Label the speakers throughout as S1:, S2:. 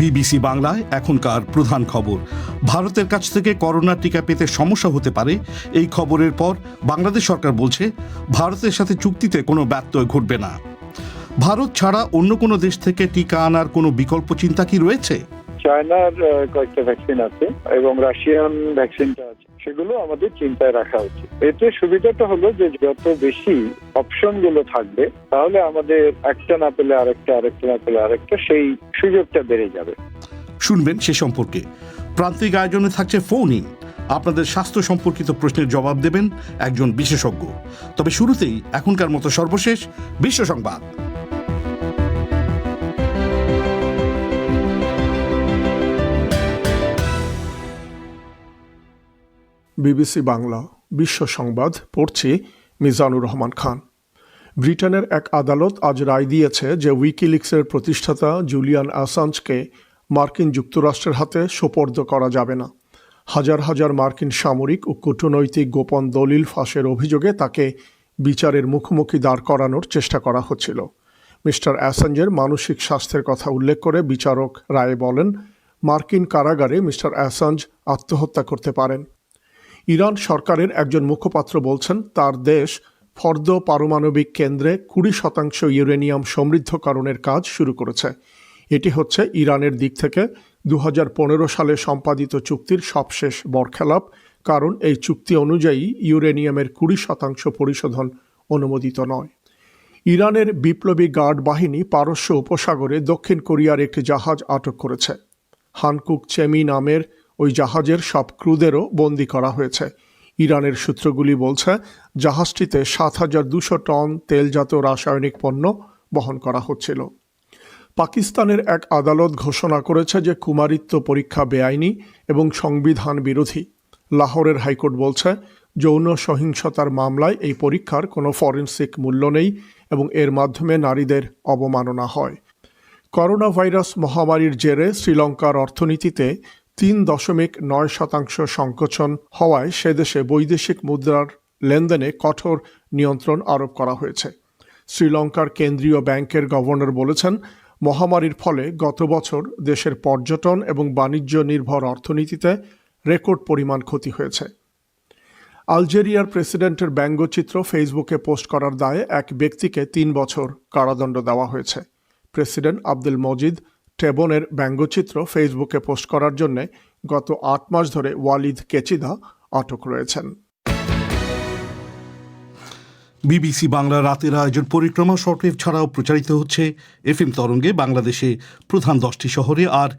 S1: BBC বাংলায় এখনকার প্রধান খবর। ভারতের কাছ থেকে করোনার টিকা পেতে সমস্যা হতে পারে, এই খবরের পর বাংলাদেশ সরকার বলছে ভারতের সাথে চুক্তিতে কোনো ব্যত্যয় ঘটবে না। ভারত ছাড়া অন্য কোনো দেশ থেকে টিকা আনার কোনো বিকল্প চিন্তা কি রয়েছে?
S2: চায়নার কয়েকটা ভ্যাকসিন আছে এবং রাশিয়ান ভ্যাকসিনটা আছে, সেগুলো আমাদের চিন্তায় রাখা উচিত। এতে সুবিধাটা হলো যে যত বেশি অপশন গুলো থাকবে, তাহলে আমাদের একটা না পেলে আরেকটা, আরেকটা না পেলে আরেকটা, সেই সুযোগটা বেড়ে যাবে।
S1: শুনবেন সে সম্পর্কে। প্রান্তিক আয়োজনে থাকছে ফোন ইন। আপনাদের স্বাস্থ্য সম্পর্কিত প্রশ্নের জবাব দেবেন একজন বিশেষজ্ঞ। তবে শুরুতেই এখনকার মতো সর্বশেষ বিশ্ব সংবাদ।
S3: বিবিসি বাংলা বিশ্ব সংবাদ পড়ছি মিজানুর রহমান খান। ব্রিটেনের এক আদালত আজ রায় দিয়েছে যে উইকিলিক্সের প্রতিষ্ঠাতা জুলিয়ান অ্যাসাঞ্জকে মার্কিন যুক্তরাষ্ট্রের হাতে সোপর্দ করা যাবে না। হাজার হাজার মার্কিন সামরিক ও কূটনৈতিক গোপন দলিল ফাঁসের অভিযোগে তাকে বিচারের মুখোমুখি দাঁড় করানোর চেষ্টা করা হচ্ছিল। মিস্টার অ্যাসাঞ্জের মানসিক স্বাস্থ্যের কথা উল্লেখ করে বিচারক রায়ে বলেন, মার্কিন কারাগারে মিস্টার অ্যাসাঞ্জ আত্মহত্যা করতে পারেন। ইরান সরকারের একজন মুখপাত্র বলছেন, তার দেশ ফর্দ পারমাণবিক কেন্দ্রে 20% ইউরেনিয়াম সমৃদ্ধকরণের কাজ শুরু করেছে। এটি হচ্ছে ইরানের দিক থেকে 2015 সালে সম্পাদিত চুক্তির সবশেষ বরখেলাপ, কারণ এই চুক্তি অনুযায়ী ইউরেনিয়ামের 20% পরিশোধন অনুমোদিত নয়। ইরানের বিপ্লবী গার্ড বাহিনী পারস্য উপসাগরে দক্ষিণ কোরিয়ার একটি জাহাজ আটক করেছে। হানকুক চেমি নামের ওই জাহাজের সব ক্রুদেরও বন্দী করা হয়েছে। ইরানের সূত্রগুলি বলছে, জাহাজটিতে 7,200 টন তেলজাত রাসায়নিক পণ্য বহন করা হচ্ছিল। পাকিস্তানের এক আদালত ঘোষণা করেছে যে কুমারিত্ব পরীক্ষা বেআইনি এবং সংবিধান বিরোধী। লাহোরের হাইকোর্ট বলছে, যৌন সহিংসতার মামলায় এই পরীক্ষার কোনো ফরেনসিক মূল্য নেই এবং এর মাধ্যমে নারীদের অবমাননা হয়। করোনা ভাইরাস মহামারীর জেরে শ্রীলঙ্কার অর্থনীতিতে 3.9% সংকোচন হওয়ায় সে দেশে বৈদেশিক মুদ্রার লেনদেনে কঠোর নিয়ন্ত্রণ আরোপ করা হয়েছে। শ্রীলঙ্কার কেন্দ্রীয় ব্যাংকের গভর্নর বলেছেন, মহামারীর ফলে গত বছর দেশের পর্যটন এবং বাণিজ্য নির্ভর অর্থনীতিতে রেকর্ড পরিমাণ ক্ষতি হয়েছে। আলজেরিয়ার প্রেসিডেন্টের ব্যঙ্গচিত্র ফেসবুকে পোস্ট করার দায়ে এক ব্যক্তিকে 3 বছর কারাদণ্ড দেওয়া হয়েছে। প্রেসিডেন্ট আব্দুল মজিদ টেবনের ব্যঙ্গচিত্র ফেসবুকে পোস্ট করার জন্য গত 8 মাস ধরে ওয়ালিদ কেচিদা আটক রয়েছেন।
S1: বিবিসি বাংলা রাতের আয়োজন পরিক্রমা শর্টওয়েভ ছাড়াও প্রচারিত হচ্ছে FM তরঙ্গে বাংলাদেশে প্রধান 10টি শহরে, আর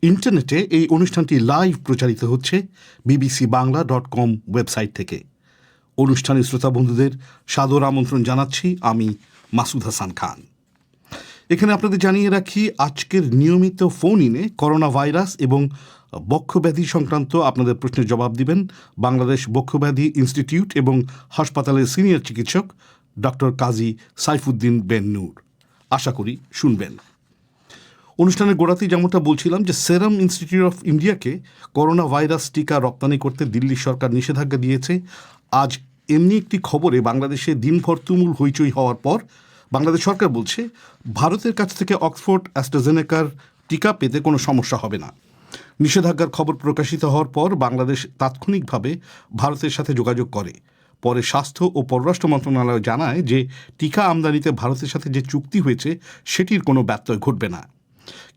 S1: ইন্টারনেটে এই অনুষ্ঠানটি লাইভ প্রচারিত হচ্ছে bbcbangla.com ওয়েবসাইট থেকে। অনুষ্ঠানের শ্রোতা বন্ধুদের সাদর আমন্ত্রণ জানাচ্ছি আমি মাসুদ হাসান খান। এখানে আপনাদের জানিয়ে রাখি, আজকের নিয়মিত ফোন ইনে করোনা ভাইরাস এবং বক্ষব্যাধি সংক্রান্ত আপনাদের প্রশ্নের জবাব দিবেন বাংলাদেশ বক্ষব্যাধি ইনস্টিটিউট এবং হাসপাতালের সিনিয়র চিকিৎসক ডক্টর কাজী সাইফুদ্দিন বেন নূর। আশা করি শুনবেন। অনুষ্ঠানের গোড়াতেই যেমনটা বলছিলাম যে সেরাম ইনস্টিটিউট অফ ইন্ডিয়াকে করোনা ভাইরাস টিকা রপ্তানি করতে দিল্লি সরকার নিষেধাজ্ঞা দিয়েছে। আজ এমনি একটি খবরে বাংলাদেশে দিনভর তুমুল হইচই হওয়ার পর বাংলাদেশ সরকার বলছে ভারতের কাছ থেকে অক্সফোর্ড অ্যাস্ট্রাজেনেকার টিকা পেতে কোনো সমস্যা হবে না। নিষেধাজ্ঞার খবর প্রকাশিত হওয়ার পর বাংলাদেশ তাৎক্ষণিকভাবে ভারতের সাথে যোগাযোগ করে। পরে স্বাস্থ্য ও পররাষ্ট্র মন্ত্রণালয় জানায় যে টিকা আমদানিতে ভারতের সাথে যে চুক্তি হয়েছে সেটির কোনো ব্যত্যয় ঘটবে না।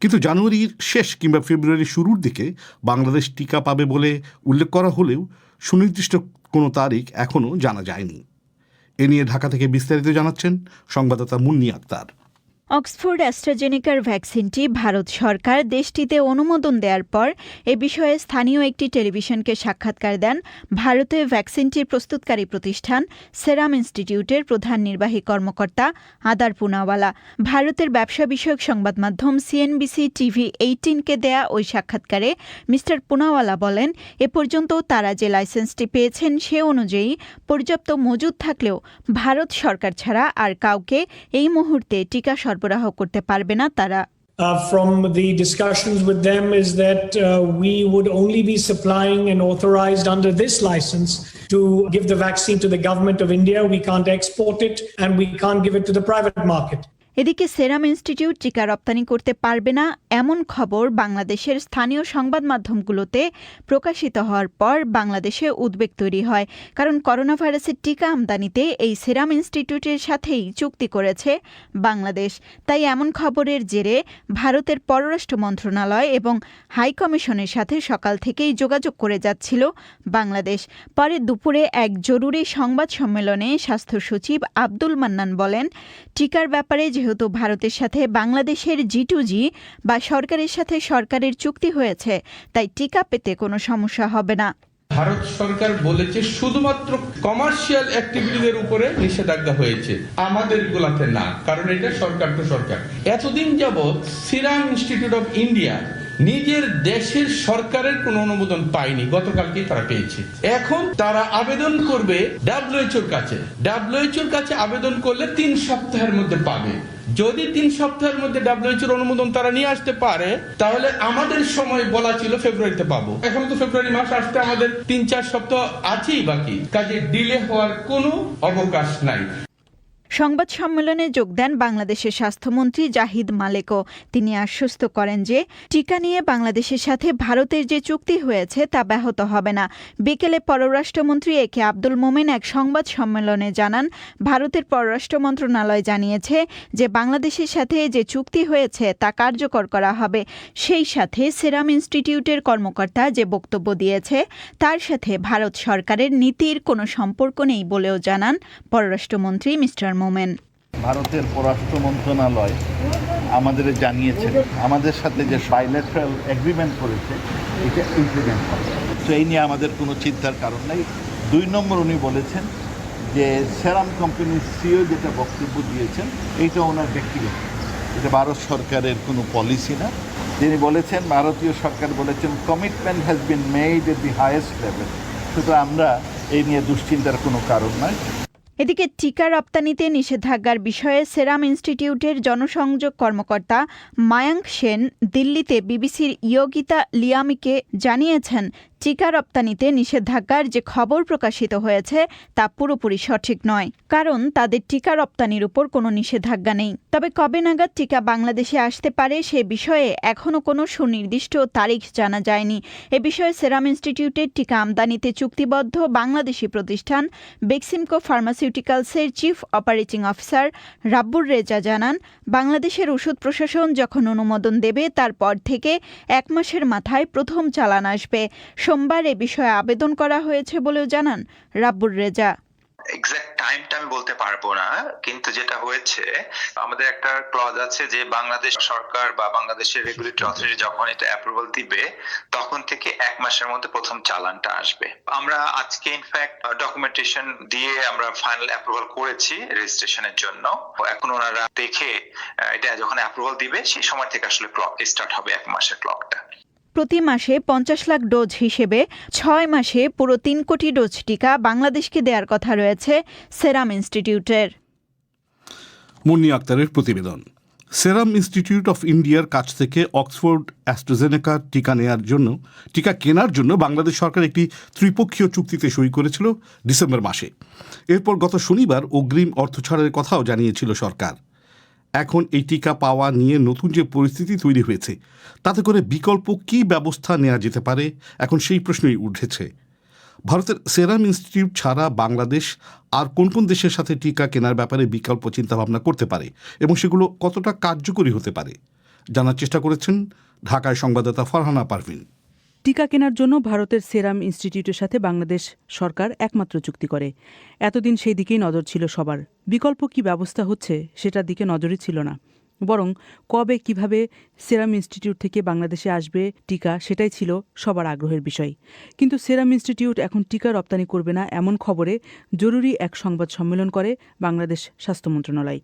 S1: কিন্তু জানুয়ারির শেষ কিংবা ফেব্রুয়ারির শুরুর দিকে বাংলাদেশ টিকা পাবে বলে উল্লেখ করা হলেও সুনির্দিষ্ট কোনো তারিখ এখনও জানা যায়নি। এ নিয়ে ঢাকা থেকে বিস্তারিত জানাচ্ছেন সংবাদদাতা মুন্নি আক্তার।
S4: অক্সফোর্ড অ্যাস্ট্রাজেনেকার ভ্যাকসিনটি ভারত সরকার দেশটিতে অনুমোদন দেওয়ার পর এ বিষয়ে স্থানীয় একটি টেলিভিশনকে সাক্ষাৎকার দেন ভারতে ভ্যাকসিনটির প্রস্তুতকারী প্রতিষ্ঠান সেরাম ইনস্টিটিউটের প্রধান নির্বাহী কর্মকর্তা আদার পুনাওয়ালা। ভারতের ব্যবসা বিষয়ক সংবাদ মাধ্যম CNBC TV18কে দেয়া ওই সাক্ষাৎকারে মিস্টার পুনাওয়ালা বলেন, এ পর্যন্ত তারা যে লাইসেন্সটি পেয়েছেন সে অনুযায়ী পর্যাপ্ত মজুদ থাকলেও ভারত সরকার ছাড়া আর কাউকে এই মুহূর্তে টিকা সরবরাহ করতে পারবে না তারা।
S5: From the discussions with them is that we would only be supplying and authorized under this license to give the vaccine to the government of India. We can't export it and we can't give it to the private market.
S4: এদিকে Serum Institute টিকা রপ্তানি করতে পারবে না এমন খবর বাংলাদেশের স্থানীয় সংবাদ মাধ্যমগুলোতে প্রকাশিত হওয়ার পর বাংলাদেশে উদ্বেগ তৈরি হয়, কারণ করোনা ভাইরাসের টিকা আমদানিতে এই সেরাম ইনস্টিটিউটের সাথেই চুক্তি করেছে বাংলাদেশ। তাই এমন খবরের জেরে ভারতের পররাষ্ট্র মন্ত্রণালয় এবং হাইকমিশনের সাথে সকাল থেকেই যোগাযোগ করে যাচ্ছিল বাংলাদেশ। পরে দুপুরে এক জরুরি সংবাদ সম্মেলনে স্বাস্থ্য সচিব আব্দুল মান্নান বলেন, টিকার ব্যাপারে যেহেতু ভারতের সাথে বাংলাদেশের G2G বা সরকারের সাথে সরকারের চুক্তি হয়েছে, তাই টিকা পেতে কোনো সমস্যা হবে না।
S6: ভারত সরকার বলেছে শুধুমাত্র কমার্শিয়াল অ্যাক্টিভিটিদের উপরে নিষেধাজ্ঞা হয়েছে, আমাদের গুলাতে না, কারণ এটা সরকার তো সরকার। এতদিন যাবৎ সিরাম ইনস্টিটিউট অফ ইন্ডিয়া নিজের দেশের সরকারের কোনো অনুমোদন পায়নি, গতকালকেই তারা পেয়েছে। এখন তারা আবেদন করবে WHO-র কাছে আবেদন করলে 3 সপ্তাহের মধ্যে পাবে। যদি 3 সপ্তাহের মধ্যে WHO-র অনুমোদন তারা নিয়ে আসতে পারে, তাহলে আমাদের সময় বলা ছিল ফেব্রুয়ারিতে পাবো। এখন তো ফেব্রুয়ারি মাস আসতে আমাদের 3-4 সপ্তাহ আছেই বাকি, কাজে ডিলে হওয়ার কোনো অবকাশ নাই।
S4: সংবাদ সম্মেলনে যোগ দেন বাংলাদেশের স্বাস্থ্যমন্ত্রী জাহিদ মালেকও। তিনি আশ্বস্ত করেন যে টিকা নিয়ে বাংলাদেশের সাথে ভারতের যে চুক্তি হয়েছে তা ব্যাহত হবে না। বিকেলে পররাষ্ট্রমন্ত্রী একে আব্দুল মোমেন এক সংবাদ সম্মেলনে জানান, ভারতের পররাষ্ট্র মন্ত্রণালয় জানিয়েছে যে বাংলাদেশের সাথে যে চুক্তি হয়েছে তা কার্যকর করা হবে। সেই সাথে সেরাম ইনস্টিটিউটের কর্মকর্তা যে বক্তব্য দিয়েছে তার সাথে ভারত সরকারের নীতির কোনো সম্পর্ক নেই বলেও জানান পররাষ্ট্রমন্ত্রী মিস্টার মোমেন।
S7: ভারতের পররাষ্ট্র মন্ত্রণালয় আমাদের জানিয়েছেন আমাদের সাথে যে বাইলেটারাল এগ্রিমেন্ট করেছে এটা ইমপ্লিমেন্ট হবে, তো এই নিয়ে আমাদের কোনো চিন্তার কারণ নেই। 2 নম্বর, উনি বলেছেন যে সেরাম কোম্পানির সিইও যেটা বক্তব্য দিয়েছেন এইটা ওনার ব্যক্তিগত, এটা ভারত সরকারের কোনো পলিসি না। তিনি বলেছেন, ভারতীয় সরকার বলেছেন commitment has been made at the highest level, সুতরাং আমরা এই নিয়ে দুশ্চিন্তার কোনো কারণ নয়।
S4: এদিকে টিকা রপ্তানিতে নিষেধাজ্ঞার বিষয়ে সেরাম ইনস্টিটিউটের জনসংযোগ কর্মকর্তা মায়াঙ্ক সেন দিল্লিতে বিবিসির ইয়োগিতা লিয়ামিকে জানিয়েছেন, টিকা রপ্তানিতে নিষেধাজ্ঞার যে খবর প্রকাশিত হয়েছে তা পুরোপুরি সঠিক নয়, কারণ তাদের টিকা রপ্তানির উপর কোনো নিষেধাজ্ঞা নেই। তবে কবে নাগাদ টিকা বাংলাদেশে আসতে পারে সে বিষয়ে এখনও কোনো সুনির্দিষ্ট তারিখ জানা যায়নি। এ বিষয়ে সেরাম ইনস্টিটিউটের টিকা আমদানিতে চুক্তিবদ্ধ বাংলাদেশি প্রতিষ্ঠান বেক্সিমকো ফার্মাসিউটিক্যালসের chief operating officer Rabbur Reza জানান, বাংলাদেশের ওষুধ প্রশাসন যখন অনুমোদন দেবে তারপর থেকে 1 মাসের মাথায় প্রথম চালান আসবে। সোমবার এ বিষয়ে আবেদন করা হয়েছে বলেও জানান রাব্বুর রেজা।
S8: এক্সাক্ট টাইমটা আমি বলতে পারবো না, কিন্তু যেটা হয়েছে আমাদের একটা ক্লজ আছে যে বাংলাদেশ সরকার বা বাংলাদেশের রেগুলেটরি অথরিটি যখন এটা অ্যাপ্রুভাল দিবে তখন থেকে 1 মাসের মধ্যে প্রথম চালানটা আসবে। আমরা আজকে ইনফ্যাক্ট ডকুমেন্টেশন দিয়ে আমরা ফাইনাল অ্যাপ্রুভাল করেছি রেজিস্ট্রেশনের জন্য। এখন ওনারা দেখে এটা যখন অ্যাপ্রুভাল দিবে সেই সময় থেকে আসলে ক্লক স্টার্ট হবে 1 মাসের ক্লকটা।
S4: প্রতি মাসে 50 লাখ ডোজ হিসেবে 6 মাসে পুরো 3 কোটি ডোজ টিকা বাংলাদেশকে দেওয়ার কথা রয়েছে সেরাম ইনস্টিটিউটের।
S1: মুন্নি আক্তারের প্রতিবেদন। সেরাম ইনস্টিটিউট অফ ইন্ডিয়ার কাছ থেকে অক্সফোর্ড অ্যাস্ট্রাজেনেকা টিকা কেনার জন্য বাংলাদেশ সরকার একটি ত্রিপক্ষীয় চুক্তিতে সই করেছিল ডিসেম্বর মাসে। এরপর গত শনিবার অগ্রিম অর্থ ছাড়ের কথাও জানিয়েছিল সরকার। এখন এই টিকা পাওয়া নিয়ে নতুন যে পরিস্থিতি তৈরি হয়েছে তাতে করে বিকল্প কী ব্যবস্থা নেওয়া যেতে পারে, এখন সেই প্রশ্নই উঠেছে। ভারতের সেরাম ইনস্টিটিউট ছাড়া বাংলাদেশ আর কোন কোন দেশের সাথে টিকা কেনার ব্যাপারে বিকল্প চিন্তাভাবনা করতে পারে এবং সেগুলো কতটা কার্যকরী হতে পারে জানার চেষ্টা করেছেন ঢাকায় সংবাদদাতা ফারহানা পারভিন।
S9: টিকা কেনার জন্য ভারতের সেরাম ইনস্টিটিউটের সাথে বাংলাদেশ সরকার একমাত্র চুক্তি করে। এতদিন সেই দিকেই নজর ছিল সবার। বিকল্প কি ব্যবস্থা হচ্ছে সেটার দিকে নজরই ছিল না, বরং কবে কিভাবে সেরাম ইনস্টিটিউট থেকে বাংলাদেশে আসবে টিকা সেটাই ছিল সবার আগ্রহের বিষয়। কিন্তু সেরাম ইনস্টিটিউট এখন টিকা রপ্তানি করবে না এমন খবরে জরুরি এক সংবাদ সম্মেলন করে বাংলাদেশ স্বাস্থ্য মন্ত্রণালয়।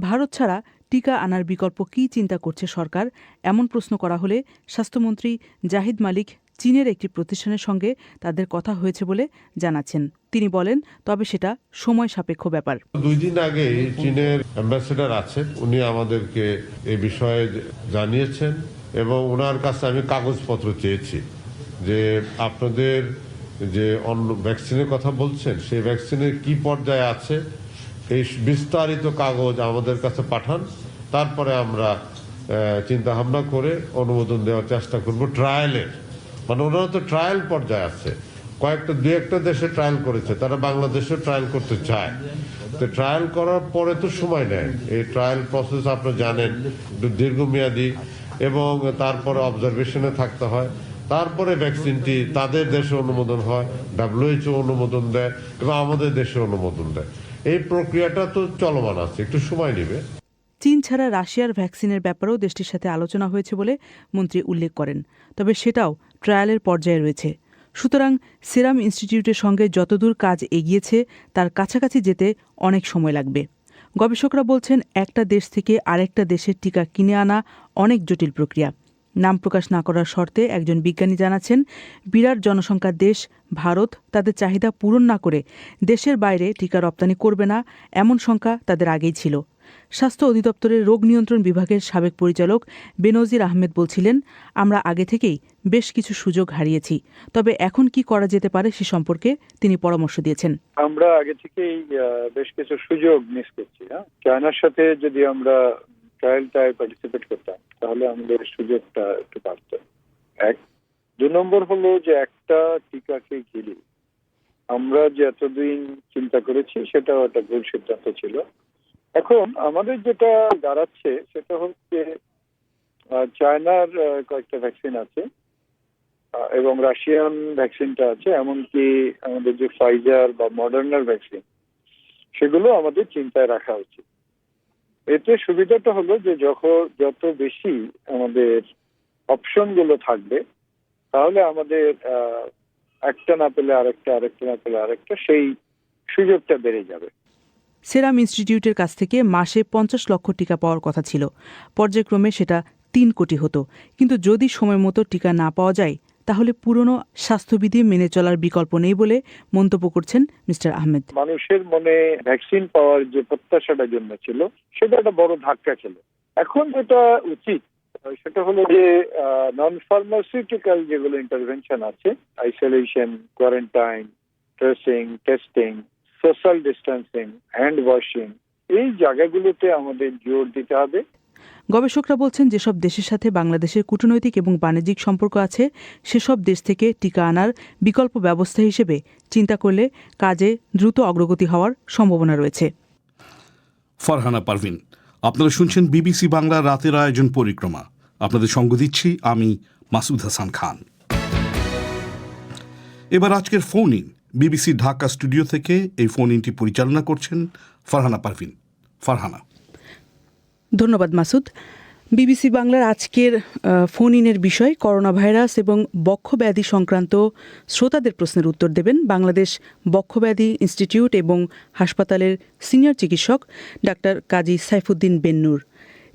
S9: ভারত ছাড়া টিকা আনার বিকল্প কী চিন্তা করছে সরকার এমন প্রশ্ন করা হলে স্বাস্থ্যমন্ত্রী জাহিদ মালিক চীনের একটি প্রতিষ্ঠানের সঙ্গে তাদের কথা হয়েছে বলে জানাচ্ছেন। তিনি বলেন, তবে সেটা সময় সাপেক্ষ ব্যাপার।
S10: 2 দিন আগে চীনের অ্যাম্বাসেডর আছেন, উনি আমাদেরকে এই বিষয়ে জানিয়েছেন এবং ওনার কাছে আমি কাগজপত্র চেয়েছি যে আপনাদের যে অন্য ভ্যাকসিনের কথা বলছেন সেই ভ্যাকসিনের কি পর্যায়ে আছে এই বিস্তারিত কাগজ আমাদের কাছে পাঠান তারপরে আমরা চিন্তা ভাবনা করে অনুমোদন দেওয়ার চেষ্টা করব ট্রায়ালের। মানে ওনারা তো ট্রায়াল পর্যায়ে আছে, দু একটা দেশে ট্রায়াল করেছে, তারা বাংলাদেশে ট্রায়াল করতে চায়। তো ট্রায়াল করার পরে তো সময় নেয়, এই ট্রায়াল প্রসেস আপনারা জানেন একটু দীর্ঘমেয়াদী, এবং তারপরে অবজারভেশনে থাকতে হয়, তারপরে ভ্যাকসিনটি তাদের দেশে অনুমোদন হয়, WHO অনুমোদন দেয় এবং আমাদের দেশে অনুমোদন দেয়। এই প্রক্রিয়াটা তো চলমান আছে, একটু সময় নেবে।
S9: চীন ছাড়া রাশিয়ার ভ্যাকসিনের ব্যাপারেও দেশটির সাথে আলোচনা হয়েছে বলে মন্ত্রী উল্লেখ করেন, তবে সেটাও ট্রায়ালের পর্যায়ে রয়েছে। সুতরাং সিরাম ইনস্টিটিউটের সঙ্গে যতদূর কাজ এগিয়েছে তার কাছাকাছি যেতে অনেক সময় লাগবে। গবেষকরা বলছেন একটা দেশ থেকে আরেকটা দেশের টিকা কিনে আনা অনেক জটিল প্রক্রিয়া। নাম প্রকাশ না করার শর্তে একজন বিজ্ঞানী জানাচ্ছেন, বিরাট জনসংখ্যার দেশ ভারত তাদের চাহিদা পূরণ না করে দেশের বাইরে টিকা রপ্তানি করবে না, এমন শঙ্কা তাদের আগেই ছিল। স্বাস্থ্য অধিদপ্তরের রোগ নিয়ন্ত্রণ বিভাগের সাবেক পরিচালক বেনজির আহমেদ বলছিলেন, আমরা আগে থেকেই বেশ কিছু সুযোগ হারিয়েছি, তবে এখন কি করা যেতে পারে সে সম্পর্কে তিনি পরামর্শ দিয়েছেন।
S2: আমরা আগে থেকেই বেশ কিছু সুযোগ মিস করছি। চায়নার সাথে যদি আমরা ট্রায়ালটায় পার্টিসিপেট করতাম তাহলে আমাদের সুযোগটা একটু বাড়ত। 1 2 নম্বর হলো যে একটা টিকাকে ঘিরে আমরা যে এতদিন চিন্তা করেছি সেটাও একটা ভুল সিদ্ধান্ত ছিল। এখন আমাদের যেটা দাঁড়াচ্ছে সেটা হচ্ছে চায়নার কয়েকটা ভ্যাকসিন আছে এবং রাশিয়ান ভ্যাকসিনটা আছে, এমনকি আমাদের যে ফাইজার বা মডার্নার ভ্যাকসিন সেগুলো আমাদের চিন্তায় রাখা উচিত। এতে সুবিধাটা হলো যে যত বেশি আমাদের অপশন গুলো থাকবে তাহলে আমাদের একটা না পেলে আরেকটা, আরেকটা না পেলে আরেকটা, সেই সুযোগটা বেড়ে যাবে।
S9: সেরাম ইনস্টিটিউটের কাছ থেকে মাসে 50 লক্ষ টিকা পাওয়ার কথা ছিল, পর্যায়ক্রমে সেটা 3 কোটি হতো। কিন্তু যদি সময় মতো টিকা না পাওয়া যায় তাহলে পুরনো স্বাস্থ্যবিধি মেনে চলার বিকল্প নেই বলে মন্তব্য করছেন মিস্টার আহমেদ।
S2: মানুষের মনে ভ্যাকসিন পাওয়ার যে প্রত্যাশাটা জন্মেছিল সেটা একটা বড় ধাক্কা ছিল। এখন যেটা উচিত সেটা হলো যে নন ফার্মাসিউটিক্যাল যেগুলো ইন্টারভেনশন আছে, isolation, quarantine, tracing, testing, social distancing, hand washing, এই জায়গাগুলোতে আমাদের জোর দিতে হবে।
S9: গবেষকরা বলছেন, যেসব দেশের সাথে বাংলাদেশের কূটনৈতিক এবং বাণিজ্যিক সম্পর্ক আছে সেসব দেশ থেকে টিকা আনার বিকল্প ব্যবস্থা হিসেবে চিন্তা করলে কাজে দ্রুত অগ্রগতি হওয়ার সম্ভাবনা রয়েছে।
S1: ফারহানা পারভিন, আপনারা শুনছেন বিবিসি বাংলা রাতের আয়োজন পরিক্রমা। আপনাদের সঙ্গ দিচ্ছি আমি মাসুদ হাসান খান। এবার আজকের phone in. BBC Dhaka studio থেকে এই ফোন ইনটি পরিচালনা করছেন ফারহানা পারভিন। ফারহানা।
S9: ধন্যবাদ মাসুদ। বিবিসি বাংলার আজকের ফোন ইনের বিষয় করোনা ভাইরাস এবং বক্ষব্যাধি সংক্রান্ত শ্রোতাদের প্রশ্নের উত্তর দেবেন বাংলাদেশ বক্ষব্যাধি ইনস্টিটিউট এবং হাসপাতালের সিনিয়র চিকিৎসক ডাক্তার কাজী সাইফুদ্দিন বেন্নুর।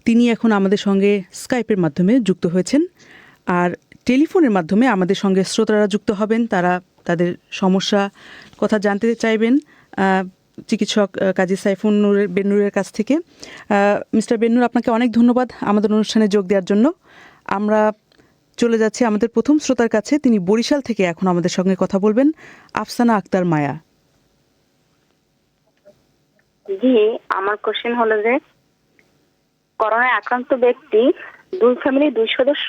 S9: তিনি এখন আমাদের সঙ্গে স্কাইপের মাধ্যমে যুক্ত হয়েছেন, আর টেলিফোনের মাধ্যমে আমাদের সঙ্গে শ্রোতারা যুক্ত হবেন, তারা তাদের সমস্যা কথা জানতে চাইবেন চিকিৎসক কাজী সাইফুদ্দিন বেন্নুরের কাছ থেকে। মিস্টার বেন্নুর, আপনাকে অনেক ধন্যবাদ আমাদের অনুষ্ঠানে যোগ দেওয়ার জন্য। আমরা চলে যাচ্ছি আমাদের প্রথম শ্রোতার কাছে। তিনি বরিশাল থেকে এখন আমাদের সঙ্গে কথা বলবেন, আফসানা আক্তার মায়া।
S11: জি, আমার কোশ্চেন হলো যে করোনায় আক্রান্ত ব্যক্তি 2 ফ্যামিলির 2 সদস্য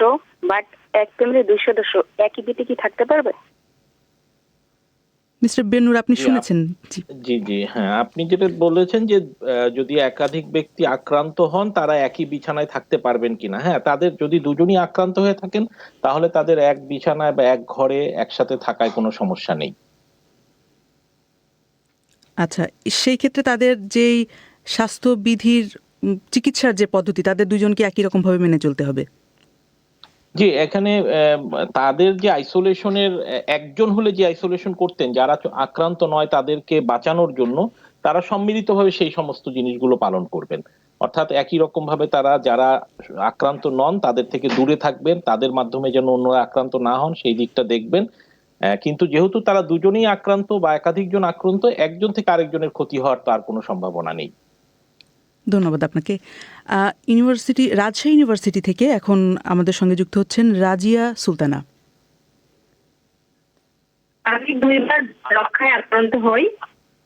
S11: বাট এক ফ্যামিলির 2 সদস্য একই বেডে কি থাকতে পারবে?
S9: মিস্টার বেন্নুর, আপনি শুনেছেন?
S12: জি জি, হ্যাঁ, আপনি যেটা বলেছেন যে যদি একাধিক ব্যক্তি আক্রান্ত হন তারা একই বিছানায় থাকতে পারবেন কিনা। হ্যাঁ, তাদের যদি দুজনই আক্রান্ত হয়ে থাকেন তাহলে তাদের এক বিছানায় বা এক ঘরে একসাথে থাকায় কোনো সমস্যা নেই।
S9: আচ্ছা, সেই ক্ষেত্রে তাদের যেই স্বাস্থ্যবিধির চিকিৎসার যে পদ্ধতি, তাদের দুজনকে একই রকম ভাবে মেনে চলতে হবে?
S12: জি, এখানে তাদের যে আইসোলেশনের একজন হলে যে আইসোলেশন করতেন, যারা আক্রান্ত নয় তাদেরকে বাঁচানোর জন্য তারা সম্মিলিতভাবে সেই সমস্ত জিনিসগুলো পালন করবেন। অর্থাৎ একই রকম ভাবে তারা যারা আক্রান্ত নন তাদের থেকে দূরে থাকবেন, তাদের মাধ্যমে যেন অন্যরা আক্রান্ত না হন সেই দিকটা দেখবেন। কিন্তু যেহেতু তারা দুজনেই আক্রান্ত বা একাধিকজন আক্রান্ত, একজন থেকে আরেকজনের ক্ষতি হওয়ার তার কোনো সম্ভাবনা নেই।
S9: ধন্যবাদ আপনাকে। রাজশাহী ইউনিভার্সিটি থেকে এখন আমাদের সঙ্গে যুক্ত হচ্ছেন রাজিয়া সুলতানা।
S11: আমি 2 বার যক্ষ্মায় আক্রান্ত হই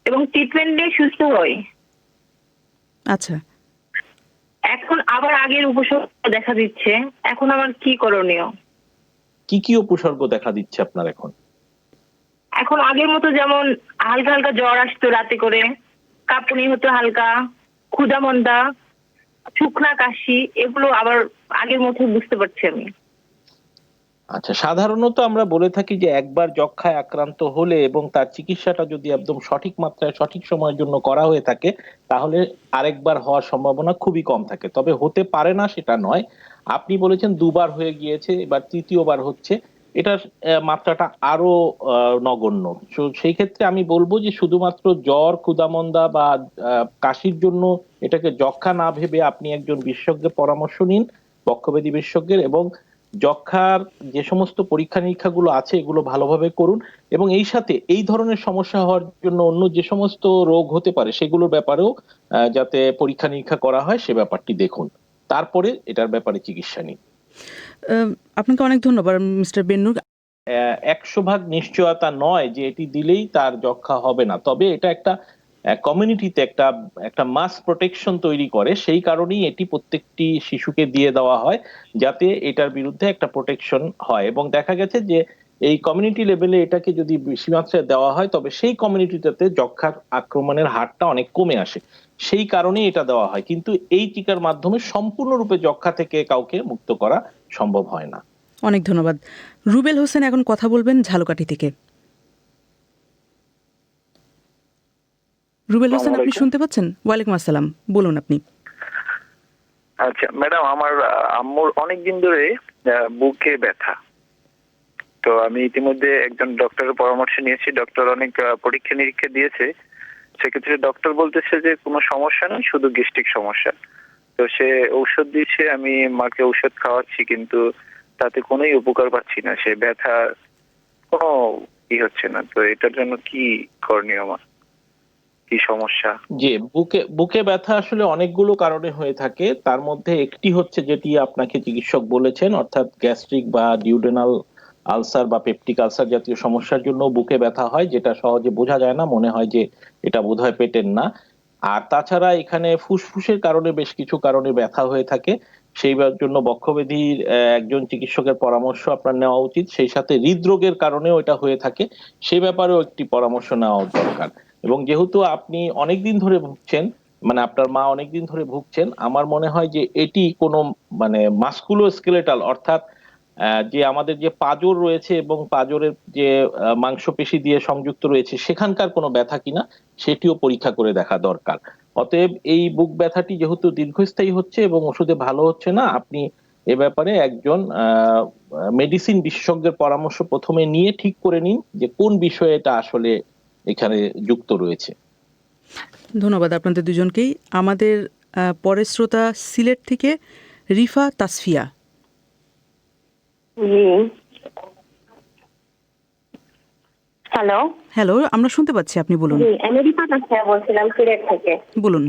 S11: এবং ট্রিটমেন্টে সুস্থ হই।
S9: আচ্ছা,
S11: এখন আবার আগের উপসর্গ দেখা দিচ্ছে, এখন আমার কি করণীয়?
S12: কি কি উপসর্গ দেখা দিচ্ছে আপনার এখন?
S11: এখন আগের মতো যেমন হালকা হালকা জ্বর আসতো রাতে করে, কাঁপুনি হতো হালকা, ক্ষুধা মন্দা, শুকনা কাশি, এগুলো আবার আগের মতো বুঝতে পারছি আমি।
S12: আচ্ছা, সাধারণত আমরা বলে থাকি যে একবার যক্ষ্মায় আক্রান্ত হলে এবং তার চিকিৎসাটা যদি একদম সঠিক মাত্রায় সঠিক সময়ের জন্য করা হয়ে থাকে তাহলে আরেকবার হওয়ার সম্ভাবনা খুবই কম থাকে। তবে হতে পারে না সেটা নয়। আপনি বলেছেন দুবার হয়ে গিয়েছে, এবার তৃতীয়বার হচ্ছে, এটার মাত্রাটা আরো নগণ্য। তো সেই ক্ষেত্রে আমি বলবো যে শুধুমাত্র জ্বর, ক্ষুধামন্দা বা কাশির জন্য এটাকে যক্ষ্মা না ভেবে আপনি একজন বিশেষজ্ঞের পরামর্শ নিন, বক্ষব্যাধি বিশেষজ্ঞের, এবং যক্ষ্মার যে সমস্ত পরীক্ষা নিরীক্ষাগুলো আছে এগুলো ভালোভাবে করুন, এবং এই সাথে এই ধরনের সমস্যা হওয়ার জন্য অন্য যে সমস্ত রোগ হতে পারে সেগুলোর ব্যাপারেও যাতে পরীক্ষা নিরীক্ষা করা হয় সে ব্যাপারটি দেখুন, তারপরে এটার ব্যাপারে চিকিৎসা নিন।
S9: আপনাকে অনেক ধন্যবাদ মিস্টার বেন্নুর।
S12: 100% নিশ্চয়তা নয় যে এটি দিলেই তার যক্ষ্মা হবে না, তবে এটা একটা কমিউনিটিতে একটা মাস প্রোটেকশন তৈরি করে। সেই কারণেই এটি প্রত্যেকটি শিশুকে দিয়ে দেওয়া হয় যাতে এটার বিরুদ্ধে একটা প্রোটেকশন হয়, এবং দেখা গেছে যে এই কমিউনিটি লেভেলে এটাকে যদি বেশি মাত্রায় দেওয়া হয় তবে সেই কমিউনিটিটাতে যক্ষ্মার আক্রমণের হারটা অনেক কমে আসে। সেই কারণেই এটা দেওয়া হয়, কিন্তু এই টিকার মাধ্যমে সম্পূর্ণরূপে যক্ষ্মা থেকে কাউকে মুক্ত করা সম্ভব হয় না।
S9: অনেক ধন্যবাদ। রুবেল হোসেন এখন কথা বলবেন ঝালকাঠি থেকে। রুবেল হোসেন, আপনি শুনতে পাচ্ছেন? ওয়ালাইকুম আসসালাম, বলুন আপনি।
S2: আচ্ছা ম্যাডাম, আমার আম্মুর অনেকদিন ধরে বুকে ব্যথা। তো আমি ইতিমধ্যে একজন ডক্টরের পরামর্শ নিয়েছি, ডক্টর অনেক পরীক্ষা নিরীক্ষা দিয়েছে। সেক্ষেত্রে ডক্টর বলতেছে যে কোনো সমস্যা নেই, শুধু গ্যাস্ট্রিক সমস্যা। তো সে ঔষধ দিয়েছে, আমি মাকে ঔষধ খাওয়াচ্ছি, কিন্তু তাতে কোনোই উপকার পাচ্ছি না। সে ব্যথা কোনো হচ্ছে না। তো এটার জন্য কি করণীয়, আমার কি সমস্যা?
S12: যে বুকে ব্যথা আসলে অনেকগুলো কারণে হয়ে থাকে, তার মধ্যে একটি হচ্ছে যেটি আপনাকে চিকিৎসক বলেছেন, অর্থাৎ গ্যাস্ট্রিক বা ডিউডেনাল আলসার বা পেপটিক আলসার জাতীয় সমস্যার জন্য বুকে ব্যথা হয়, যেটা সহজে বোঝা যায় না, মনে হয় যে এটা বোধহয় পেটের না। আর তাছাড়া এখানে ফুসফুসের কারণে বেশ কিছু কারণে ব্যথা হয়ে থাকে, সেই জন্য বক্ষব্যাধির একজন চিকিৎসকের পরামর্শ আপনার নেওয়া উচিত। সেই সাথে হৃদরোগের কারণেও এটা হয়ে থাকে, সেই ব্যাপারেও একটি পরামর্শ নেওয়া দরকার। এবং যেহেতু আপনি অনেকদিন ধরে ভুগছেন, মানে আপনার মা অনেকদিন ধরে ভুগছেন, আমার মনে হয় যে এটি কোনো মানে মাসকুলোস্কেলেটাল, অর্থাৎ যে আমাদের যে পাঁজর রয়েছে এবং পাঁজরের যে মাংসপেশি দিয়ে সংযুক্ত রয়েছে সেখানকার কোনো ব্যথা কিনা সেটিও পরীক্ষা করে দেখা দরকার। অতএব এই বুক ব্যথাটি যেহেতু দীর্ঘস্থায়ী হচ্ছে এবং ওষুধে ভালো হচ্ছে না, আপনি এ ব্যাপারে একজন মেডিসিন বিশেষজ্ঞের পরামর্শ প্রথমে নিয়ে ঠিক করে নিন যে কোন বিষয়ে এটা আসলে এখানে যুক্ত রয়েছে।
S9: ধন্যবাদ আপনাদের দুজনকেই। আমাদের পরের শ্রোতা সিলেট থেকে রিফা তাসফিয়া।
S11: হ্যালো
S9: হ্যালো, আমরা শুনতে পাচ্ছি, আপনি বলুন।
S11: আমি রিফা তাসফিয়া বলছিলাম সিলেট থেকে।
S9: বলুন।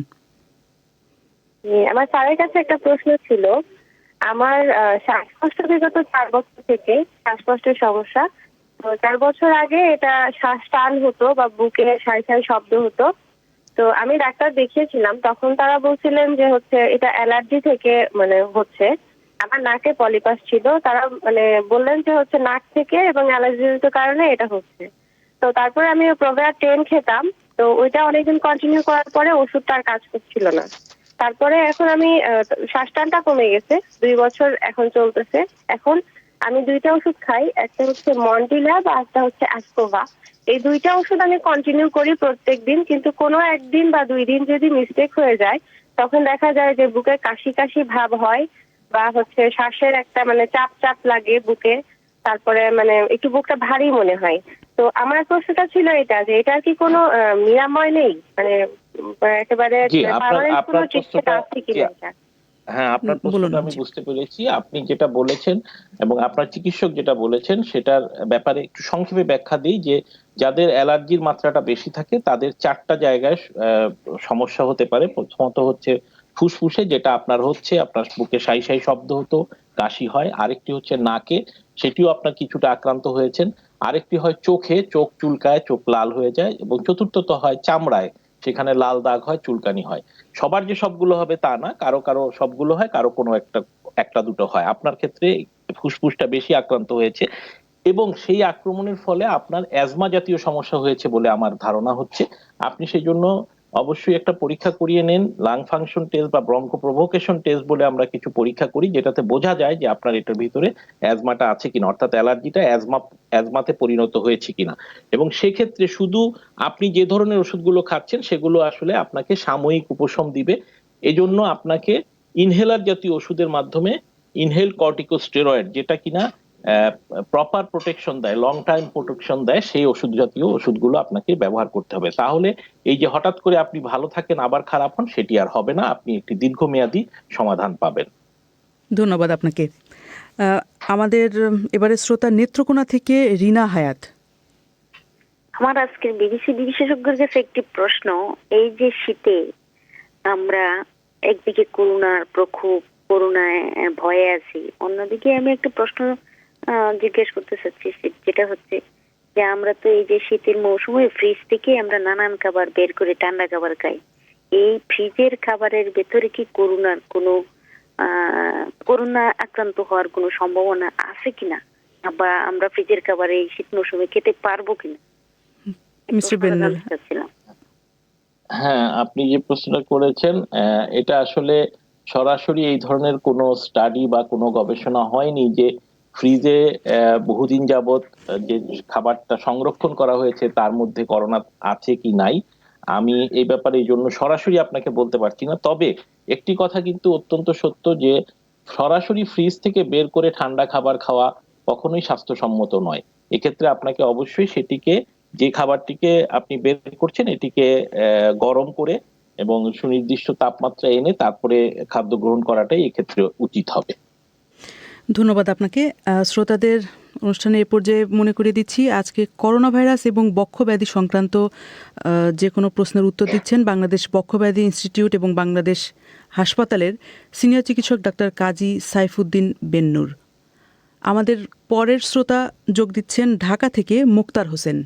S11: আমার স্যারের কাছে একটা প্রশ্ন ছিল। আমার শ্বাসকষ্ট বিগত 4 বছর থেকে শ্বাসকষ্টের সমস্যা। তো 4 বছর আগে এটা শ্বাস টান হতো বা বুকে সাই সাই শব্দ হতো। তো আমি ডাক্তার দেখিয়েছিলাম, তখন তারা বলছিলেন যে হচ্ছে এটা অ্যালার্জি থেকে মানে হচ্ছে। আমার নাকে পলিপাস ছিল, তারা মানে বললেন যে হচ্ছে নাক থেকে এবং অ্যালার্জিজনিত কারণে এটা হচ্ছে। তো তারপরে আমি প্রোভেয়ার 10 খেতাম, তো ওইটা অনেকদিন কন্টিনিউ করার পরে ওষুধটা আর কাজ করছিল না। তারপরে এখন আমি শ্বাসটানটা কমে গেছে, 2 বছর এখন চলতেছে। এখন আমি 2টা ওষুধ খাই, একটা হচ্ছে মন্টিলা বা একটা হচ্ছে অ্যাসকোভা। এই 2টা ওষুধ আমি কন্টিনিউ করি প্রত্যেকদিন, কিন্তু কোনো একদিন বা 2 দিন যদি মিস্টেক হয়ে যায় তখন দেখা যায় যে বুকে কাশি কাশি ভাব হয় বা হচ্ছে শ্বাসের একটা মানে চাপ চাপ লাগে বুকে, তারপরে মানে একটু বুকটা ভারী মনে হয়। তো আমার প্রশ্নটা ছিল এটা যে এটার কি কোনো নিরাময় নেই, মানে একেবারে পার্মানেন্ট কোনো চিকিৎসা আছে কিনা?
S12: হ্যাঁ, আপনার প্রশ্নটা আমি বুঝতে পেরেছি। আপনি যেটা বলেছেন এবং আপনার চিকিৎসক যেটা বলেছেন সেটার ব্যাপারে একটু সংক্ষেপে ব্যাখ্যা দিই যে যাদের অ্যালার্জির মাত্রাটা বেশি থাকে তাদের 4টা জায়গায় সমস্যা হতে পারে। প্রথমত হচ্ছে ফুসফুসে, যেটা আপনার হচ্ছে, আপনার বুকে সাই সাই শব্দ হতো, কাশি হয়। আরেকটি হচ্ছে নাকে, সেটিও আপনার কিছুটা আক্রান্ত হয়েছেন। আরেকটি হয় চোখে, চোখ চুলকায়, চোখ লাল হয়ে যায়। এবং চতুর্থত হয় চামড়ায়, সেখানে লাল দাগ হয়, চুলকানি হয়। সবার যে সবগুলো হবে তা না, কারো কারো সবগুলো হয়, কারো কোনো একটা দুটো হয়। আপনার ক্ষেত্রে ফুসফুসটা বেশি আক্রান্ত হয়েছে এবং সেই আক্রমণের ফলে আপনার অ্যাজমা জাতীয় সমস্যা হয়েছে বলে আমার ধারণা হচ্ছে। আপনি সেই জন্য অবশ্যই একটা পরীক্ষা করিয়ে নেন। লাং ফাংশন টেস্ট বা ব্রঙ্কো প্রভোকেশন টেস্ট বলে আমরা কিছু পরীক্ষা করি, যেটাতে বোঝা যায় যে আপনার এটার ভিতরে অ্যাজমাটা আছে কিনা, অর্থাৎ অ্যালার্জিটা অ্যাজমাতে পরিণত হয়েছে কিনা। এবং সেক্ষেত্রে শুধু আপনি যে ধরনের ওষুধগুলো খাচ্ছেন সেগুলো আসলে আপনাকে সাময়িক উপশম দিবে। এজন্য আপনাকে ইনহেলার জাতীয় ওষুধের মাধ্যমে ইনহেল কর্টিকোস্টেরয়েড, যেটা কিনা প্রপার প্রোটেকশন দেয়, লং টাইম প্রোটেকশন দেয়, সেই ওষুধ জাতীয় ওষুধগুলো আপনাকে ব্যবহার করতে হবে। তাহলে এই যে হঠাৎ করে আপনি ভালো থাকেন আবার খারাপ হন, সেটি আর হবে না। আপনি একটি দীর্ঘমেয়াদী সমাধান পাবেন।
S9: ধন্যবাদ আপনাকে। আমাদের এবারে শ্রোতা নেত্রকোনা থেকে রিনা হায়াত।
S13: আমার আজকের বিদেশি বিশেষজ্ঞের কাছে একটি প্রশ্ন। এই যে শীতে আমরা একদিকে করোনার প্রকোপ, করোনায় ভয়ে আছি, অন্যদিকে আমি একটা প্রশ্ন জিজ্ঞেস করতে চাচ্ছি, যেটা হচ্ছে যে আমরা তো এই যে শীতের মৌসুমে ফ্রিজ থেকে আমরা নানান খাবার বের করে ঠান্ডা খাবার খাই। এই ফ্রিজের খাবারের ভেতরে কি করোনা আক্রান্ত হওয়ার কোনো সম্ভাবনা আছে কিনা, বা আমরা ফ্রিজের খাবার এই শীত মৌসুমে খেতে পারবো কিনা?
S9: মিস্টার বেন্নুর।
S12: হ্যাঁ, আপনি যে প্রশ্নটা করেছেন এটা আসলে সরাসরি এই ধরনের কোনো স্টাডি বা কোনো গবেষণা হয়নি যে ফ্রিজে বহুদিন যাবত যে খাবারটা সংরক্ষণ করা হয়েছে তার মধ্যে করোনা আছে কি নাই। আমি এই ব্যাপারে এই জন্য সরাসরি আপনাকে বলতে পারছি না। তবে একটি কথা কিন্তু অত্যন্ত সত্য যে সরাসরি ফ্রিজ থেকে বের করে ঠান্ডা খাবার খাওয়া কখনোই স্বাস্থ্যসম্মত নয়। এক্ষেত্রে আপনাকে অবশ্যই সেটিকে, যে খাবারটিকে আপনি বের করছেন, এটিকে গরম করে এবং সুনির্দিষ্ট তাপমাত্রা এনে তারপরে খাদ্য গ্রহণ করাটাই এক্ষেত্রে উচিত হবে।
S9: ধন্যবাদ আপনাকে। শ্রোতাদের অনুষ্ঠানে এ পর্যায়ে মনে করিয়ে দিচ্ছি, আজকে করোনা ভাইরাস এবং বক্ষব্যাধি সংক্রান্ত যে কোনো প্রশ্নের উত্তর দিচ্ছেন বাংলাদেশ বক্ষব্যাধি ইনস্টিটিউট এবং বাংলাদেশ হাসপাতালের সিনিয়র চিকিৎসক ডাক্তার কাজী সাইফুদ্দিন বেন্নুর। আমাদের পরের শ্রোতা যোগ দিচ্ছেন ঢাকা থেকে মুক্তার হোসেন।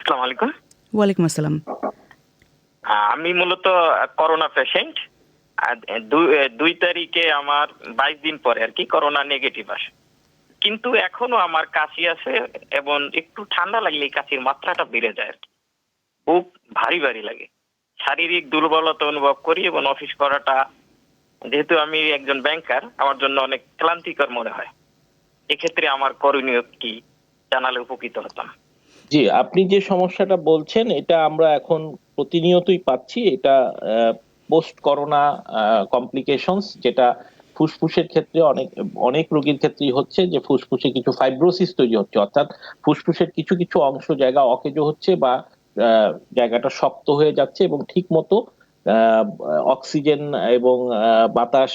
S14: আসসালামু আলাইকুম।
S9: ওয়ালাইকুম আসসালাম।
S14: আমি মূলত করোনা পেশেন্ট। 2 তারিখে আমার 22 দিন পরে আর কি করোনা নেগেটিভ আসে, কিন্তু এখনো আমার কাশি আছে এবং একটু ঠান্ডা লাগলে কাশির মাত্রাটা বেড়ে যায় আর কি। বুক ভারী ভারী লাগে, শারীরিক দুর্বলতা অনুভব করি এবং অফিস করাটা, যেহেতু আমি একজন ব্যাংকার, আমার জন্য অনেক ক্লান্তিকর মনে হয়। এক্ষেত্রে আমার করণীয় কি জানালে উপকৃত হতাম।
S12: জি, আপনি যে সমস্যাটা বলছেন এটা আমরা এখন প্রতিনিয়তই পাচ্ছি। এটা পোস্ট করোনা কমপ্লিকেশনস, যেটা ফুসফুসের ক্ষেত্রে অনেক রোগীর ক্ষেত্রেই হচ্ছে, যে ফুসফুসে কিছু ফাইব্রোসিস তৈরি হচ্ছে, অর্থাৎ ফুসফুসের কিছু কিছু অংশ জায়গা অকেজো হচ্ছে বা জায়গাটা শক্ত হয়ে যাচ্ছে এবং ঠিক মতো অক্সিজেন এবং বাতাস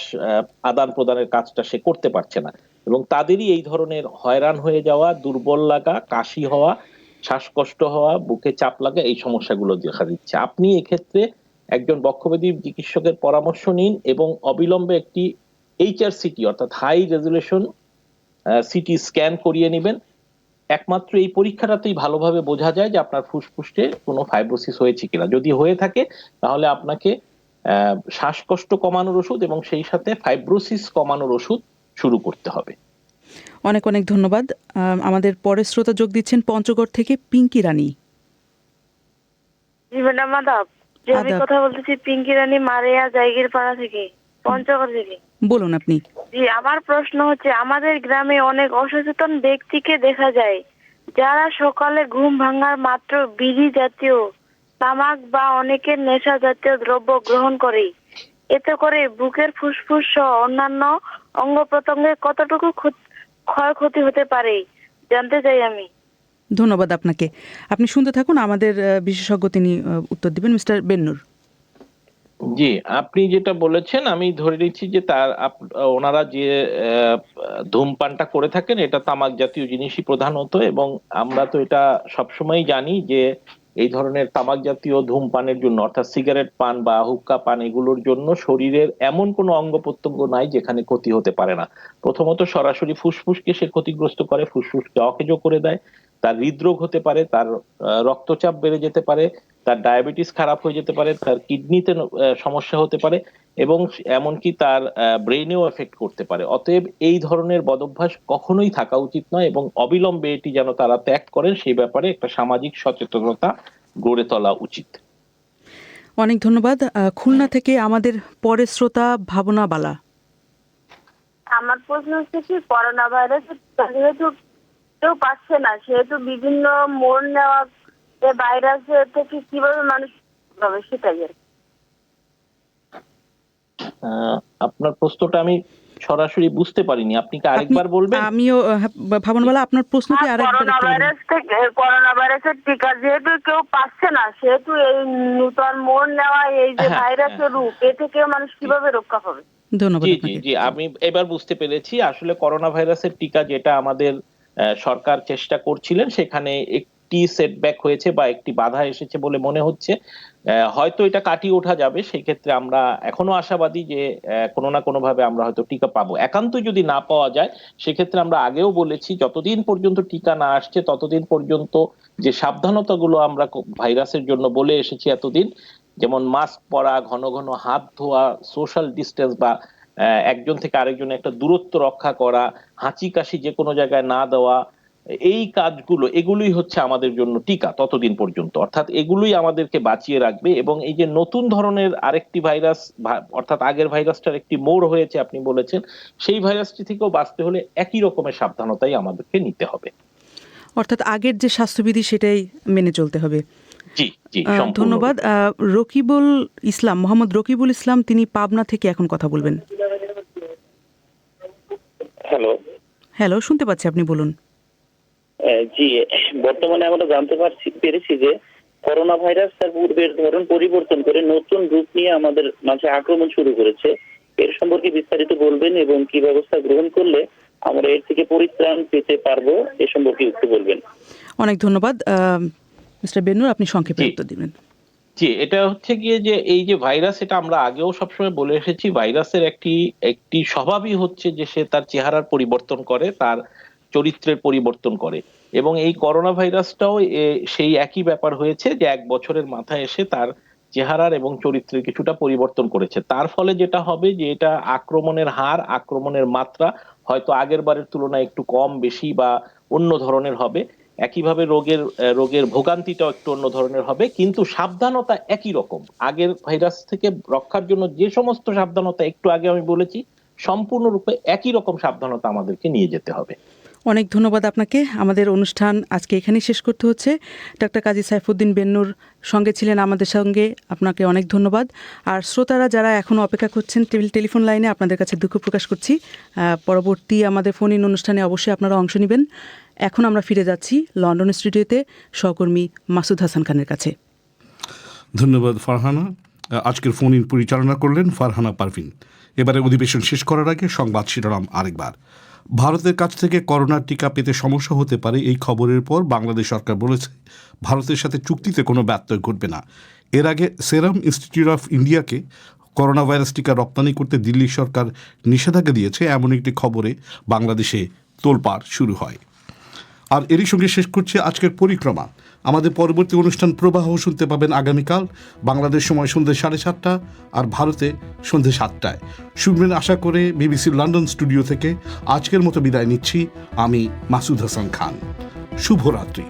S12: আদান প্রদানের কাজটা সে করতে পারছে না। এবং তাদেরই এই ধরনের হয়রান হয়ে যাওয়া, দুর্বল লাগা, কাশি হওয়া, শ্বাসকষ্ট হওয়া, বুকে চাপ লাগা, এই সমস্যাগুলো দেখা দিচ্ছে। আপনি এক্ষেত্রে একজন বক্ষব্যাধি চিকিৎসকের পরামর্শ নিন এবং অবিলম্বে একটি HRCT অর্থাৎ হাই রেজুলেশন সিটি স্ক্যান করিয়ে নেবেন। একমাত্র এই পরীক্ষাটাতেই ভালোভাবে বোঝা যায় যে আপনার ফুসফুসে কোনো ফাইব্রোসিস হয়েছে কিনা। যদি হয়ে থাকে তাহলে আপনাকে শ্বাসকষ্ট কমানোর ওষুধ এবং সেই সাথে ফাইব্রোসিস কমানোর ওষুধ শুরু করতে হবে।
S9: অনেক অনেক ধন্যবাদ। আমাদের পরের শ্রোতা যোগ দিচ্ছেন পঞ্চগড় থেকে পিঙ্কি রানী।
S11: জি ম্যাডাম, আদাব। যে আমি কথা বলতেছি পিঙ্কি রানী মারিয়া জায়গির পাড়া থেকে, পঞ্চগড় থেকে।
S9: বলুন আপনি।
S11: জি, আমার প্রশ্ন হচ্ছে, আমাদের গ্রামে অনেক অসচেতন ব্যক্তিকে দেখা যায় যারা সকালে ঘুম ভাঙার মাত্র বিড়ি জাতীয়, তামাক বা অনেকের নেশা জাতীয় দ্রব্য গ্রহণ করে। এতে করে বুকের ফুসফুস সহ অন্যান্য অঙ্গ প্রত্যঙ্গের কতটুকু ক্ষয়ক্ষতি হতে পারে জানতে চাই আমি।
S9: ধন্যবাদ আপনাকে। আপনি শুনতে থাকুন, আমাদের বিশেষজ্ঞ তিনি উত্তর দিবেন। মিস্টার বেন্নুর।
S12: জি, আপনি যেটা বলেছেন আমি ধরে নিচ্ছি যে ওনারা যে ধূমপানটা করে থাকেন এটা তামাক জাতীয় জিনিসই প্রধানত, এবং আমরা তো এটা সবসময় জানি যে এই ধরনের তামাক জাতীয় ধূমপানের জন্য, অর্থাৎ সিগারেট পান বা হুক্কা পান, এগুলোর জন্য শরীরের এমন কোনো অঙ্গ প্রত্যঙ্গ নাই যেখানে ক্ষতি হতে পারে না। প্রথমত সরাসরি ফুসফুসকে সে ক্ষতিগ্রস্ত করে, ফুসফুসকে অকেজো করে দেয়, তার হৃদরোগ হতে পারে, তার রক্তচাপ বেড়ে যেতে পারে, তার ডায়াবেটিস খারাপ হয়ে যেতে পারে, তার কিডনিতে সমস্যা হতে পারে এবং এমনকি তার ব্রেনেও এফেক্ট করতে পারে। অতএব এই ধরনের বদভ্যাস কখনোই থাকা উচিত নয় এবং অবিলম্বে এটি যেন তারা ত্যাগ করেন সেই ব্যাপারে একটা সামাজিক সচেতনতা গড়ে তোলা উচিত।
S9: অনেক ধন্যবাদ। খুলনা থেকে আমাদের পরের শ্রোতা ভাবনা বালা।
S11: আমার প্রশ্ন হচ্ছে কি, করোনা ভাইরাসের যেহেতু কেউ পাচ্ছে না, সেহেতু বিভিন্ন মোড় নেওয়া ভাইরাস থেকে কিভাবে মানুষ পাবে সেটাই আর কি।
S12: আপনার প্রশ্নটা আমি সরাসরি বুঝতে পারিনি, আপনি কি আরেকবার বলবেন?
S9: আমিও ভাবনবালা আপনার প্রশ্নটি আরেকবার
S11: করোনা ভাইরাস থেকে, করোনা ভাইরাসের টিকা যেহেতু কেউ পাচ্ছে না, সেহেতু এই নূতন মোড় নেওয়া এই যে ভাইরাসের রূপ, এ থেকে মানুষ কিভাবে রক্ষা পাবে?
S9: ধন্যবাদ।
S12: জি, আমি এবার বুঝতে পেরেছি। আসলে করোনা ভাইরাসের টিকা যেটা আমাদের সরকার চেষ্টা করছিলেন, সেখানে একটি সেটব্যাক হয়েছে বা একটি বাধা এসেছে বলে মনে হচ্ছে। হয়তো এটা কাটিয়ে ওঠা যাবে, সেই ক্ষেত্রে আমরা এখনো আশাবাদী যে কোনো না কোনো ভাবে আমরা হয়তো টিকা পাবো। একান্ত যদি না পাওয়া যায়, সেক্ষেত্রে আমরা আগেও বলেছি যতদিন পর্যন্ত টিকা না আসছে ততদিন পর্যন্ত যে সাবধানতাগুলো আমরা ভাইরাসের জন্য বলে এসেছি এতদিন, যেমন মাস্ক পরা, ঘন ঘন হাত ধোয়া, সোশ্যাল ডিস্টেন্স বা একজন থেকে আরেকজনের একটা দূরত্ব রক্ষা করা, হাঁচি কাশি যে কোনো জায়গায় না দেওয়া, এই কাজগুলো এগুলোই হচ্ছে আমাদের জন্য টিকা ততদিন পর্যন্ত। অর্থাৎ এগুলোই আমাদেরকে বাঁচিয়ে রাখবে। এবং এই যে নতুন ধরনের আরেকটি ভাইরাস, অর্থাৎ আগের ভাইরাসটার একটি মোড় হয়েছে আপনি বলেছেন, সেই ভাইরাসটি থেকেও বাঁচতে হলে একই রকমের সাবধানতাই আমাদেরকে নিতে হবে।
S9: অর্থাৎ আগের যে স্বাস্থ্যবিধি সেটাই মেনে চলতে হবে।
S12: জি,
S9: ধন্যবাদ। রকিবুল ইসলাম, মোহাম্মদ রকিবুল ইসলাম, তিনি পাবনা থেকে এখন কথা বলবেন। হ্যালো, শুনতে পাচ্ছি, আপনি বলুন।
S15: জি, বর্তমানে আমরা জানতে পেরেছি যে করোনা ভাইরাস তার পূর্বের ধরন পরিবর্তন করে নতুন রূপ নিয়ে আমাদের মাঝে আক্রমণ শুরু করেছে। এর সম্পর্কে বিস্তারিত বলবেন এবং কি ব্যবস্থা গ্রহণ করলে আমরা এর থেকে পরিত্রাণ পেতে পারবো এ সম্পর্কে একটু বলবেন।
S9: অনেক ধন্যবাদ। মিস্টার বেনুর, আপনি সংক্ষেপে উত্তর দিবেন।
S12: জি, এটা হচ্ছে গিয়ে যে এই যে ভাইরাস, এটা আমরা আগেও সবসময় বলে এসেছি, ভাইরাসের একটি স্বভাবই হচ্ছে যে সে তার চেহারার পরিবর্তন করে, তার চরিত্রের পরিবর্তন করে। এবং এই করোনা ভাইরাসটাও সেই একই ব্যাপার হয়েছে যে 1 বছরের মাথায় এসে তার চেহারার এবং চরিত্রের কিছুটা পরিবর্তন করেছে। তার ফলে যেটা হবে যে এটা আক্রমণের হার, আক্রমণের মাত্রা হয়তো আগের বারের তুলনায় একটু কম বেশি বা অন্য ধরনের হবে। একইভাবে রোগের ভোগান্তিটাও একটু অন্য ধরনের হবে, কিন্তু সাবধানতা একই রকম। আগের ভাইরাস থেকে রক্ষার জন্য যে সমস্ত সাবধানতা একটু আগে আমি বলেছি, সম্পূর্ণরূপে একই রকম সাবধানতা আমাদেরকে নিয়ে যেতে হবে।
S9: অনেক ধন্যবাদ আপনাকে। আমাদের অনুষ্ঠান আজকে এখানেই শেষ করতে হচ্ছে। ডক্টর কাজী সাইফুদ্দিন বেন্নুর সঙ্গে ছিলেন আমাদের সঙ্গে, আপনাকে অনেক ধন্যবাদ। আর শ্রোতারা যারা এখনও অপেক্ষা করছেন টেলিফোন লাইনে, আপনাদের কাছে দুঃখ প্রকাশ করছি। পরবর্তী আমাদের ফোন ইন অনুষ্ঠানে অবশ্যই আপনারা অংশ নেবেন। এখন আমরা ফিরে যাচ্ছি লন্ডন স্টুডিওতে সহকর্মী মাসুদ হাসান খানের কাছে।
S1: ধন্যবাদ ফারহানা। আজকের ফোন ইন পরিচালনা করলেন ফারহানা পারভিন। এবারে অধিবেশন শেষ করার আগে সংবাদ শিরোনাম আরেকবার। ভারতের কাছ থেকে করোনার টিকা পেতে সমস্যা হতে পারে, এই খবরের পর বাংলাদেশ সরকার বলেছে ভারতের সাথে চুক্তিতে কোনো ব্যত্যয় ঘটবে না। এর আগে সেরাম ইনস্টিটিউট অফ ইন্ডিয়াকে করোনা ভাইরাস টিকা রপ্তানি করতে দিল্লি সরকার নিষেধাজ্ঞা দিয়েছে, এমন একটি খবরে বাংলাদেশে তোলপাড় শুরু হয়। আর এরই সঙ্গে শেষ করছে আজকের পরিক্রমা। আমাদের পরবর্তী অনুষ্ঠান প্রবাহ শুনতে পাবেন আগামীকাল বাংলাদেশ সময় সন্ধ্যে 7:30 আর ভারতে সন্ধ্যে 7টায়। শুনবেন আশা করে বিবিসির লন্ডন স্টুডিও থেকে। আজকের মতো বিদায় নিচ্ছি আমি মাসুদ হাসান খান। শুভরাত্রি।